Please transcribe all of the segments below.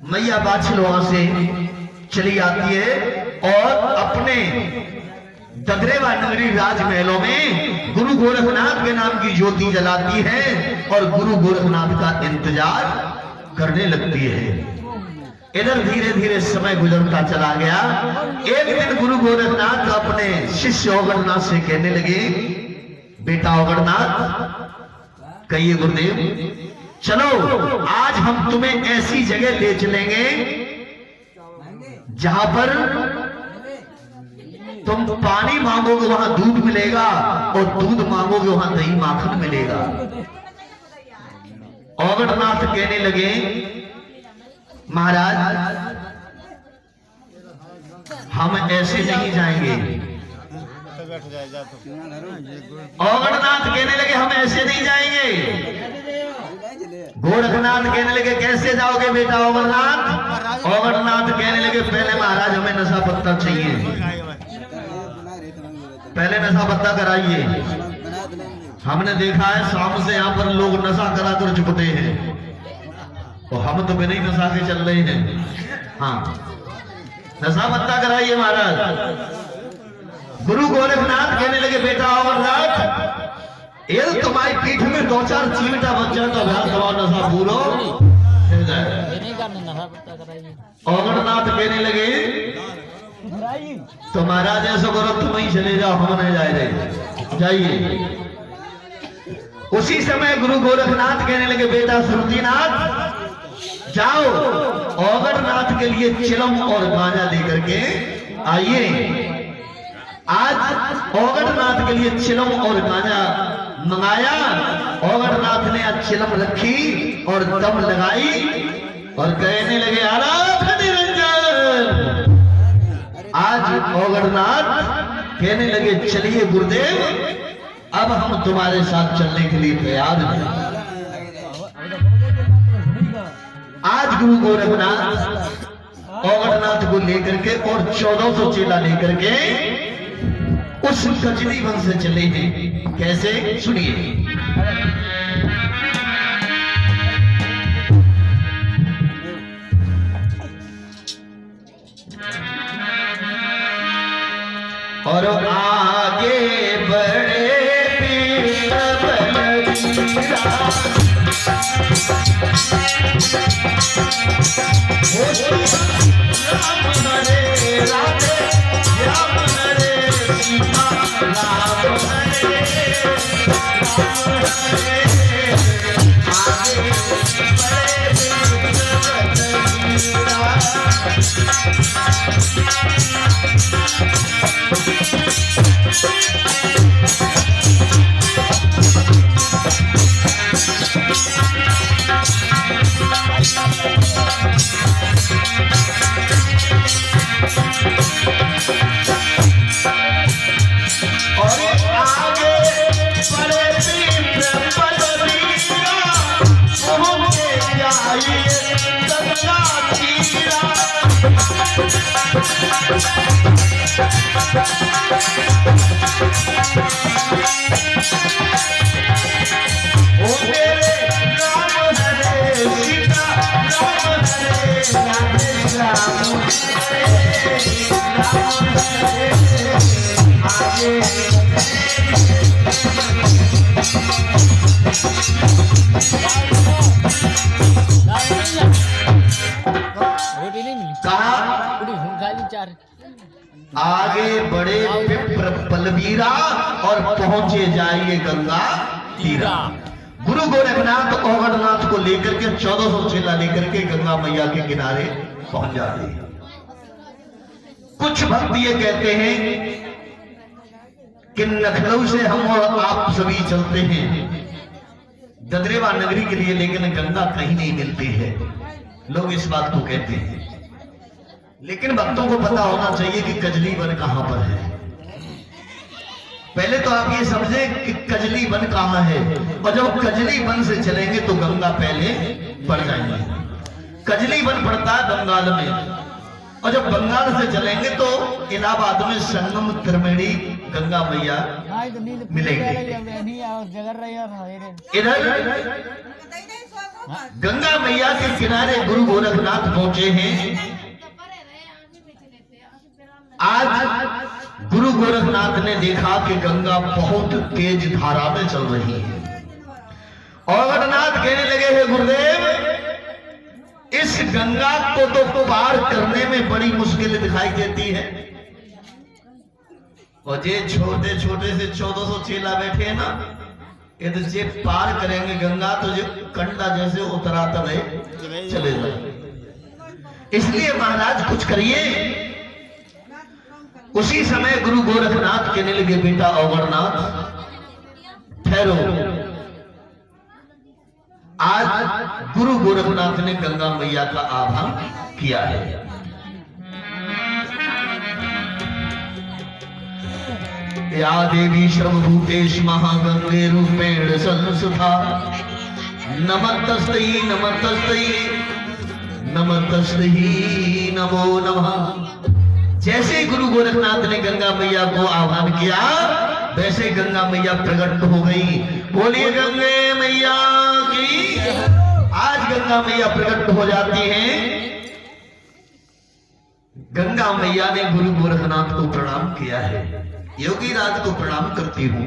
मैया बाछल वहां से चली आती है और अपने ददरेवा नगरी राजमहलों में गुरु गोरखनाथ के नाम की ज्योति जलाती है और गुरु गोरखनाथ का इंतजार करने लगती है। इधर धीरे धीरे समय गुजरता चला गया। एक दिन गुरु गोरखनाथ अपने शिष्य ओगड़नाथ से कहने लगे, बेटा ओगड़नाथ, कहिए गुरुदेव, चलो आज हम तुम्हें ऐसी जगह ले चलेंगे जहां पर तुम पानी मांगोगे वहां दूध मिलेगा और दूध मांगोगे वहां दही माखन मिलेगा। ओगड़नाथ कहने लगे, महाराज हम ऐसे नहीं जाएंगे। ओगड़नाथ कहने लगे, हम ऐसे नहीं जाएंगे। गोरखनाथ कहने लगे, कैसे जाओगे बेटा ओगड़नाथ? ओगड़नाथ कहने लगे, पहले महाराज हमें नशा पत्ता चाहिए, पहले नशा पत्ता कराइए। हमने देखा है शाम से यहाँ पर लोग नशा करा कर चुकते हैं और हम तो बिना ही नशा के चल रहे हैं। हाँ, नशा पत्ता कराइए महाराज। गुरु गोरखनाथ कहने लगे, बेटा ओगड़नाथ, ये तुम्हारी पीठ में 2-4 चीमटा बच जाए तो अभ्यास करवाओ, नशा पूरो हो जाए। ओगड़नाथ कहने लगे, तो महाराज ऐसा करो तुम ही चले जाओ, हम नहीं जा रहे, जाइए। उसी समय गुरु गोरखनाथ कहने लगे, बेटा सुरतीनाथ, जाओ ओगड़नाथ के लिए चिलम और गांजा लेकर के आइए। आज ओगड़नाथ के लिए चिलम और गांजा मंगाया। ओगड़नाथ ने आज चिलम रखी और दम लगाई और कहने लगे, आराध निरंजन। आज ओगड़नाथ कहने लगे, चलिए गुरुदेव, अब हम तुम्हारे साथ चलने के लिए तैयार हैं। आज गुरु गोरखनाथ ओगड़नाथ को लेकर के और 1400 चेला लेकर के उस कजली वन से चले हैं। कैसे, सुनिए। और आगे बढ़े राम हरे राधे, राम हरे सीता, राम हरे आगे आगे बढ़े विप्र बलबीरा और पहुंचे जाइए गंगा तीरा। गुरु गोरखनाथ ओगड़नाथ को लेकर के 1400 चेला लेकर के गंगा मैया के किनारे पहुंच जाते हैं। कुछ भक्त ये कहते हैं कि लखनऊ से हम और आप सभी चलते हैं ददरेवा नगरी के लिए, लेकिन गंगा कहीं नहीं मिलती है। लोग इस बात को कहते हैं, लेकिन भक्तों को पता होना चाहिए कि कजली वन कहां पर है। पहले तो आप ये समझे कि कजली वन कहां है, और जब कजली वन से चलेंगे तो गंगा पहले पड़ जाएंगे। कजली वन पड़ता है बंगाल में, और जब बंगाल से चलेंगे तो इलाहाबाद में संगम त्रिवेणी गंगा मैया मिलेंगे। इधर गंगा मैया के किनारे गुरु गोरखनाथ पहुंचे हैं। आज गुरु गोरखनाथ ने देखा कि गंगा बहुत तेज धारा में चल रही है। और गोरखनाथ कहने लगे, हे गुरुदेव, इस गंगा को तो पार करने में बड़ी मुश्किल दिखाई देती है। और ये छोटे छोटे से 1400 चेला बैठे हैं ना, ये तो जे पार करेंगे गंगा तो जो कंडा जैसे उतराता रहे चले जाए। इसलिए महाराज कुछ करिए। उसी समय गुरु गोरखनाथ कहने लगे, बेटा अमरनाथ ठहरो। आज गुरु गोरखनाथ ने गंगा मैया का आह्वान किया है। या देवी सर्वभूतेषु महागंगे रूपेण संस्था नमस्तस्यै नमस्तस्यै नमस्तस्यै नमो नमः। जैसे गुरु गोरखनाथ ने गंगा मैया को आह्वान किया, वैसे गंगा मैया प्रकट हो गई। बोलिए गंगे मैया की। आज गंगा मैया प्रकट हो जाती हैं। गंगा मैया ने गुरु गोरखनाथ को प्रणाम किया है। योगी राज को प्रणाम करती हूँ।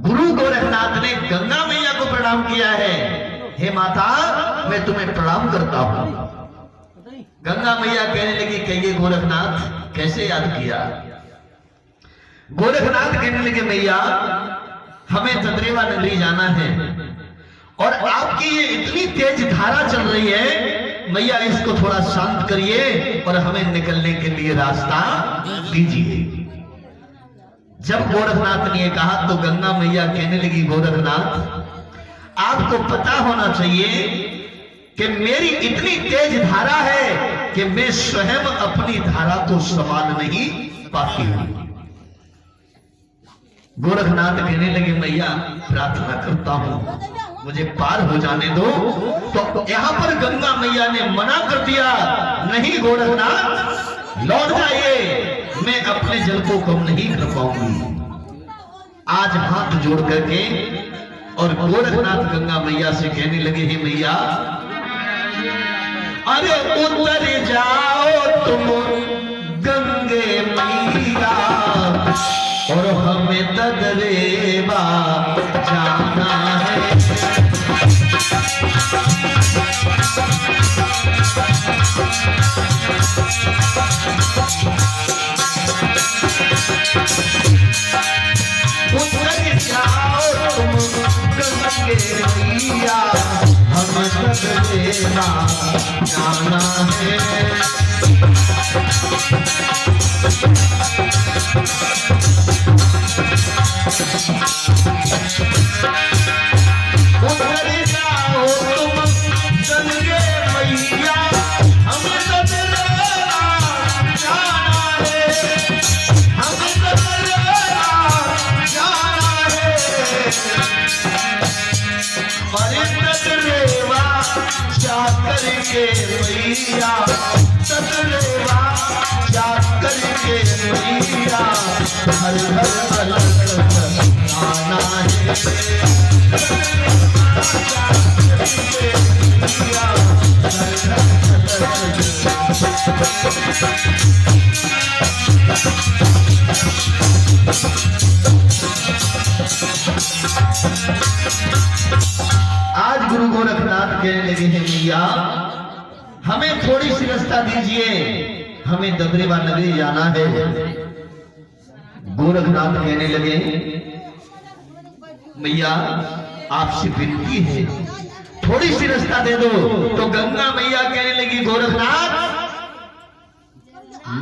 गुरु गोरखनाथ ने गंगा मैया को प्रणाम किया है। हे माता, मैं तुम्हें प्रणाम करता हूँ। गंगा मैया कहने लगी, कहिए गोरखनाथ कैसे याद किया? गोरखनाथ कहने लगे, मैया हमें तद्रेवा नगरी जाना है और आपकी ये इतनी तेज धारा चल रही है, मैया इसको थोड़ा शांत करिए और हमें निकलने के लिए रास्ता दीजिए। जब गोरखनाथ ने कहा तो गंगा मैया कहने लगी, गोरखनाथ आपको पता होना चाहिए कि मेरी इतनी तेज धारा है कि मैं स्वयं अपनी धारा को संभाल नहीं पाती हूं। गोरखनाथ कहने लगे, मैया प्रार्थना करता हूं मुझे पार हो जाने दो। तो यहां पर गंगा मैया ने मना कर दिया, नहीं गोरखनाथ लौट जाइए, मैं अपने जल को कम नहीं कर पाऊंगी। आज हाथ जोड़ करके और गोरखनाथ गंगा मैया से कहने लगे, हे मैया अरे उतर जाओ तुम गंगे मैया और हमें तद्रेवा जाना है। उतर जाओ तुम गंगे मैया हमें तद्रेवा जाना है। उतर जाओ तुम गंगे मैया हमें तद्रेवा जाना है, हमें तद्रेवा जाना है। अरे तद्रेवा जा करके मैया, तद्रेवा जा करके मैया हर हर अलग आना है। आज गुरु गोरखनाथ कहने लगे, हैं मैया हमें थोड़ी सी रास्ता दीजिए, हमें तद्रेवा नगरी जाना है। गोरखनाथ कहने लगे, मैया आपसे विनती है थोड़ी सी रास्ता दे दो। तो गंगा मैया कहने लगी, गोरखनाथ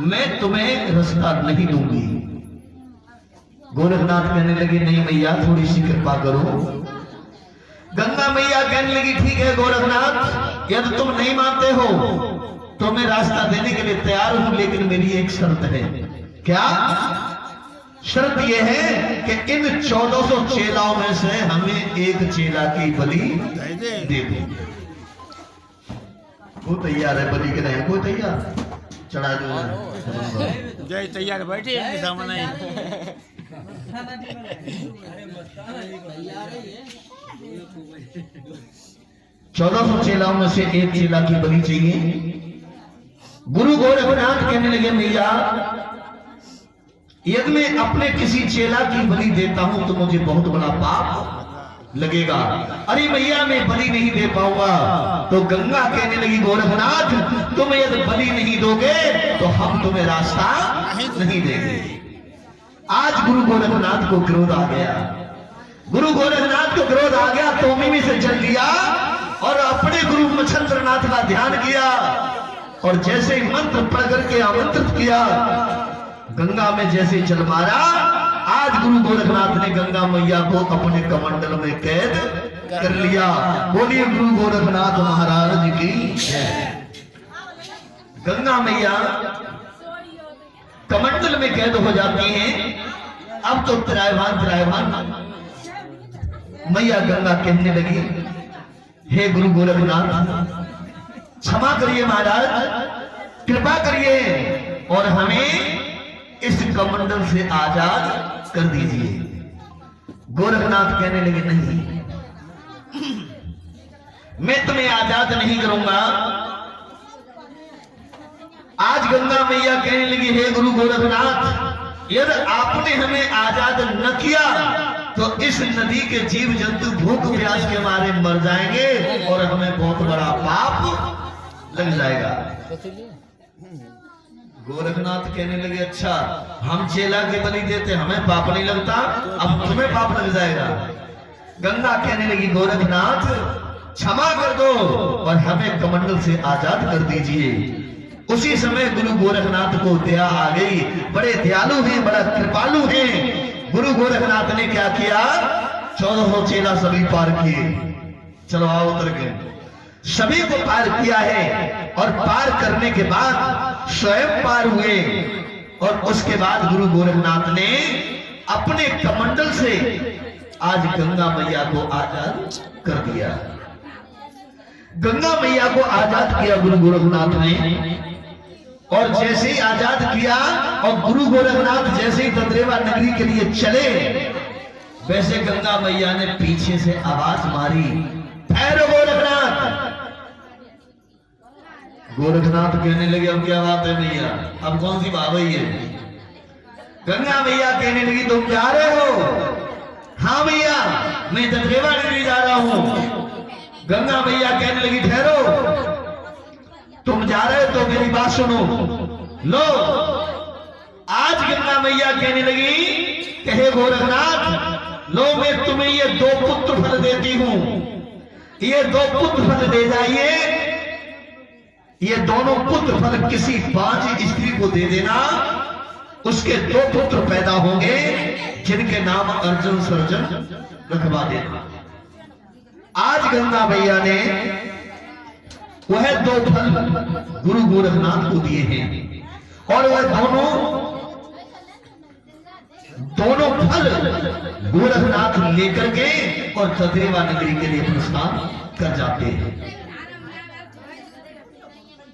मैं तुम्हें रास्ता नहीं दूंगी। गोरखनाथ कहने लगे, नहीं मैया थोड़ी सी कृपा करो। गंगा मैया कहने लगी, ठीक है गोरखनाथ, यदि तुम नहीं मानते हो तो मैं रास्ता देने के लिए तैयार हूं, लेकिन मेरी एक शर्त है। क्या शर्त यह है कि इन 1400 चेलाओं में से हमें एक चेला की बलि दे दो। वो तैयार है बलि के नहीं? कोई तैयार? चढ़ा दो। जय तैयार बैठे हैं सामने। 1400 चेलाओं में से एक चेला की बलि चाहिए। गुरु गोरखनाथ कहने लगे भैया यदि मैं अपने किसी चेला की बलि देता हूं तो मुझे बहुत बड़ा पाप लगेगा। अरे भैया मैं बलि नहीं दे पाऊंगा। तो गंगा कहने लगी गोरखनाथ तुम यदि बलि नहीं दोगे तो हम तुम्हें रास्ता नहीं देंगे। आज गुरु गोरखनाथ को क्रोध आ गया। गुरु गोरखनाथ को क्रोध आ गया तो में से चल लिया और अपने गुरु मच्छंद्रनाथ का ध्यान किया और जैसे ही मंत्र पढ़ करके आमंत्रित किया गंगा में जैसे चल मारा। आज गुरु गोरखनाथ ने गंगा मैया को अपने कमंडल में कैद कर लिया। बोलिए गुरु गोरखनाथ महाराज की जय। गंगा मैया कमंडल में कैद हो जाती हैं। अब तो त्रायभान मैया गंगा कहने लगी हे गुरु गोरखनाथ क्षमा करिए महाराज, कृपा करिए और हमें इस कमंडल से आजाद कर दीजिए। गोरखनाथ कहने लगे नहीं मैं तुम्हें आजाद नहीं करूंगा। आज गंगा मैया कहने लगी हे गुरु गोरखनाथ यदि आपने हमें आजाद न किया तो इस नदी के जीव जंतु भूख प्यास के मारे मर जाएंगे और हमें बहुत बड़ा पाप लग जाएगा। गोरखनाथ कहने लगे अच्छा हम चेला के बलि देते हमें पाप नहीं लगता, अब तुम्हें पाप लग जाएगा। गंगा कहने लगी गोरखनाथ क्षमा कर दो और हमें कमंडल से आजाद कर दीजिए। उसी समय गुरु गोरखनाथ को दया आ गई। बड़े दयालु हैं, बड़ा कृपालु हैं। गुरु गोरखनाथ ने क्या किया 1400 चेला सभी पार किए। चलो आओ उतर के सभी को पार किया है और पार करने के बाद स्वयं पार हुए और उसके बाद गुरु गोरखनाथ ने अपने कमंडल से आज गंगा मैया को आजाद कर दिया। गंगा मैया को आजाद किया गुरु गोरखनाथ ने और जैसे ही आजाद किया और गुरु गोरखनाथ जैसे ही ददरेवा नगरी के लिए चले वैसे गंगा मैया ने पीछे से आवाज मारी ठहरो गोरखनाथ। गोरखनाथ कहने लगे अब क्या बात है भैया, अब कौन सी बात है? गंगा मैया कहने लगी तुम जा रहे हो? हाँ भैया मैं ददरेवा नगरी जा रहा हूं। गंगा मैया कहने लगी ठहरो तुम जा रहे हो तो मेरी बात सुनो। लो आज गंगा मैया कहने लगी कहे गोरखनाथ लो मैं तुम्हें ये 2 पुत्र फल देती हूं, ये 2 पुत्र फल दे जाइए। ये दोनों पुत्र फल किसी 5 स्त्री को दे देना, उसके 2 पुत्र पैदा होंगे जिनके नाम अर्जुन सर्जन रखवा देना। आज गंगा मैया ने वह 2 फल गुरु गोरखनाथ को दिए हैं और वह दोनों फल गोरखनाथ लेकर के और ददरेवा नगरी के लिए प्रस्थान कर जाते हैं।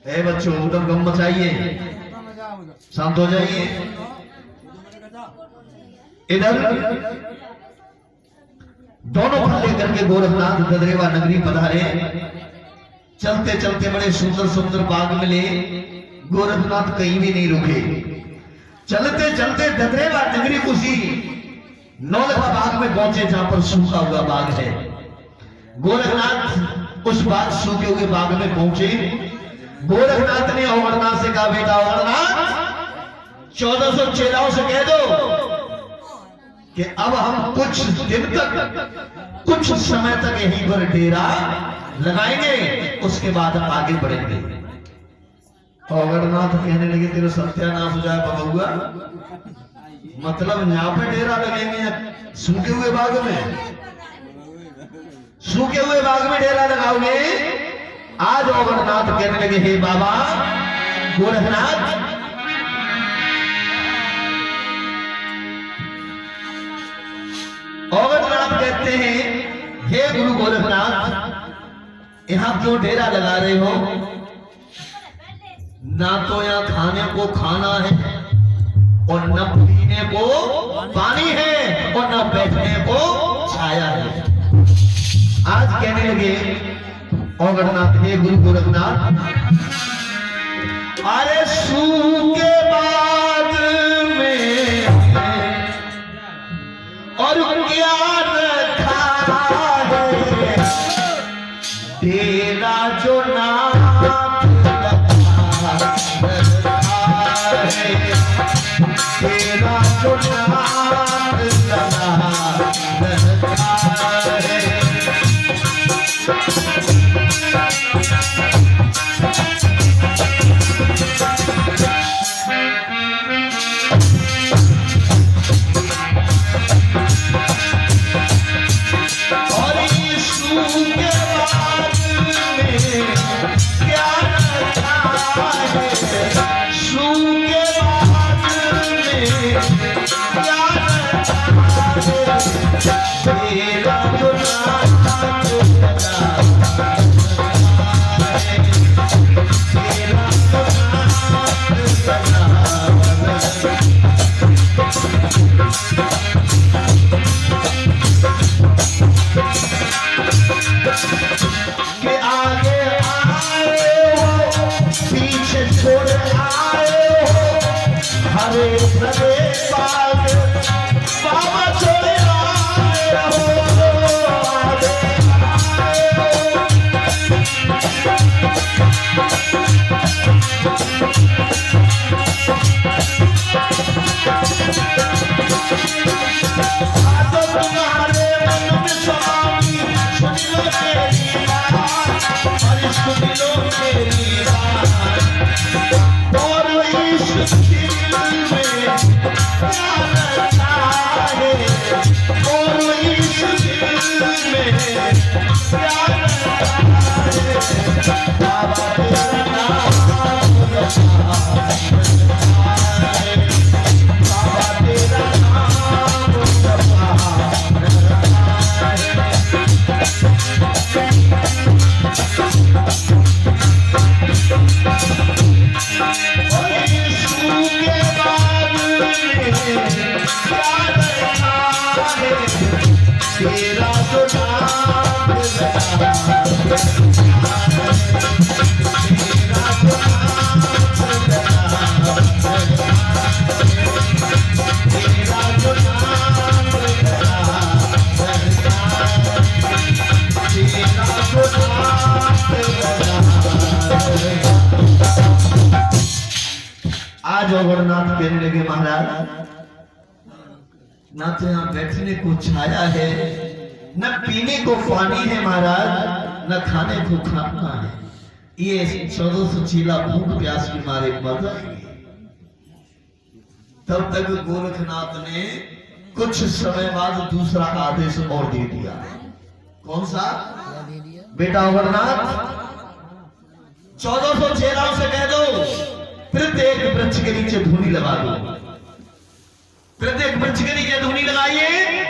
ए बच्चों एकदम गम मचाइए, शांत हो जाइए। इधर दोनों फल लेकर के गोरखनाथ ददरेवा नगरी पधारे। चलते चलते बड़े सुंदर सुंदर बाग मिले। गोरखनाथ कहीं भी नहीं रुके। चलते चलते ददरेवा नगरी उसी नौलखा बाग में पहुंचे जहां पर सूखा हुआ बाग है। गोरखनाथ उस बाग सूखे हुए बाग में पहुंचे। गोरखनाथ ने अमरनाथ से कहा बेटा अमरनाथ 1400 चेलाओं से कह दो कि अब हम कुछ दिन तक कुछ समय तक यहीं पर डेरा लगाएंगे, उसके बाद हम आगे बढ़ेंगे। अमरनाथ कहने लगे तेरे सत्यानाश हो जाए बबुआ, मतलब यहाँ पे डेरा लगेंगे सूखे हुए बाग में? सूखे हुए बाग में डेरा लगाओगे? आज अमरनाथ कहने लगे हे बाबा गोरखनाथ अमरनाथ कहते हैं हे गुरु गोरखनाथ यहां क्यों डेरा लगा रहे हो? ना तो यहाँ खाने को खाना है और न पीने को पानी है और न बैठने को छाया है। आज कहने लगे औगणनाथ हे गुरु गोरखनाथ, अरे सू के बाद में और क्या रखा है, तेरा जो नाम रखा है, तेरा जो नाम रखा है। और यीशु के बाद में क्या रखा है, यीशु के बाद में क्या रखा है, तेरा जो नाम रखा है, तेरा जो नाम रखा है। के आगे आए हो, पीछे छोड़ आए हो, हरे भरे बाग बाबा छोड़ आए हो, आगे आए हो। तो तुम्हारे मन में स्वामी सुन लो तेरी बात, और सुन लो तेरी बात, और इस दिल में क्या रखा है, और इस दिल में क्या रखा है, बाबा तेरा नाम रखा है, बाबा तेरा नाम रखा है। और यीशु के बाद में क्या रखा है, तेरा जो नाम रखा है, तेरा जो नाम रखा है, तेरा जो नाम रखा है, तेरा जो नाम रखा है। आज औगणनाथ कहने लगे महाराज, ना तो यहाँ बैठने को छाया है, न पीने को पानी है महाराज, न खाने को खाना है। ये 1400 चीला भूख प्यास के मारे मर जाएंगे। तब तक गोरखनाथ ने कुछ समय बाद दूसरा आदेश और दे दिया। कौन सा? बेटा औगणनाथ, 1400 चेलाओं से कह दो प्रत्येक वृक्ष के नीचे धूनी लगा दो, प्रत्येक वृक्ष के नीचे धूनी लगाइए,